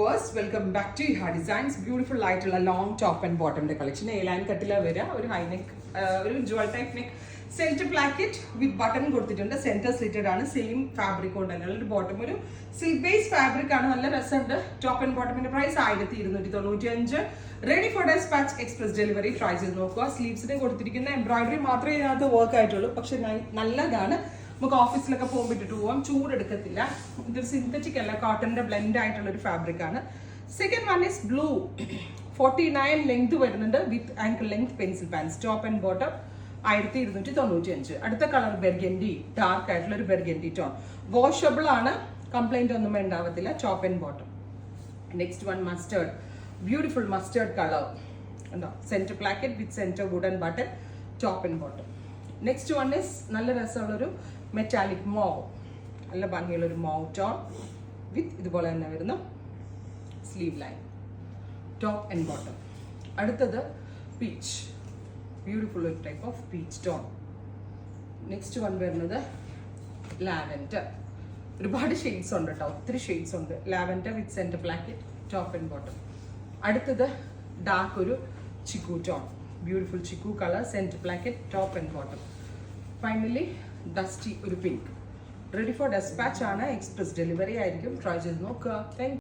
viewers, welcome back to Iha Designs. Beautiful ആയിട്ടുള്ള long top and bottom collection. A-line കട്ടില വരിക ഒരു high neck ഒരു jewel type neck centre placket with button കൊടുത്തിട്ടുണ്ട്. Centre slitted ആണ്. Same fabric കൊണ്ട് തന്നെ ഒരു ബോട്ടം ഒരു സിൽക്ക് ബേസ് ഫാബ്രിക് ആണ്. നല്ല രസമുണ്ട്. ടോപ്പ് ആൻഡ് ബോട്ടമിന്റെ price 1295. Ready for dispatch express delivery. Try ചെയ്ത് നോക്കുക. സ്ലീവ്സിന് കൊടുത്തിരിക്കുന്ന എംബ്രോയിഡറി മാത്രമേ ഇതിനകത്ത് വർക്ക് ആയിട്ടുള്ളൂ. പക്ഷെ നല്ലതാണ്. നമുക്ക് ഓഫീസിലൊക്കെ പോകുമ്പോൾ ഇട്ടിട്ട് പോവാം. ചൂടെടുക്കത്തില്ല. ഇതൊരു സിന്തറ്റിക് അല്ല, കോട്ടന്റെ ബ്ലെൻഡ് ആയിട്ടുള്ള ഒരു ഫാബ്രിക് ആണ്. Second one is blue. 49 length വരുന്നുണ്ട് with ankle length pencil pants. Top and bottom 1295. അടുത്ത കളർ ബെർഗൻഡി, ഡാർക്ക് ആയിട്ടുള്ള ഒരു ബെർഗൻഡി ടോൺ. വാഷബിൾ ആണ്, കംപ്ലൈന്റ് ഒന്നും ഉണ്ടാവത്തില്ല. Top and bottom. Next one mustard, beautiful mustard colour. ഉണ്ടോ? Centre placket with centre wooden button. Top and bottom. Next one is നല്ല രസമുള്ളൊരു metallic mauve. നല്ല ഭംഗിയുള്ളൊരു മോവ് ടോൺ വിത്ത് ഇതുപോലെ തന്നെ വരുന്ന sleeve line. Top and bottom. അടുത്തത് പീച്ച്, ബ്യൂട്ടിഫുൾ ഒരു type of peach tone. Next one വരുന്നത് ലാവൻഡർ. ഒരുപാട് ഷെയ്ഡ്സ് ഉണ്ട് കേട്ടോ, ഒത്തിരി ഷെയ്ഡ്സ് ഉണ്ട്. Lavender with centre placket. Top and bottom. അടുത്തത് ഡാർക്ക് ഒരു chikoo tone, beautiful chikoo colour. Centre placket. Top and bottom. Finally dusty ഒരു പിങ്ക്. റെഡി ഫോർ ഡെസ്പാച്ച് ആണ്. എക്സ്പ്രസ് ഡെലിവറി ആയിരിക്കും. ട്രൈ ചെയ്ത് നോക്കുക. താങ്ക്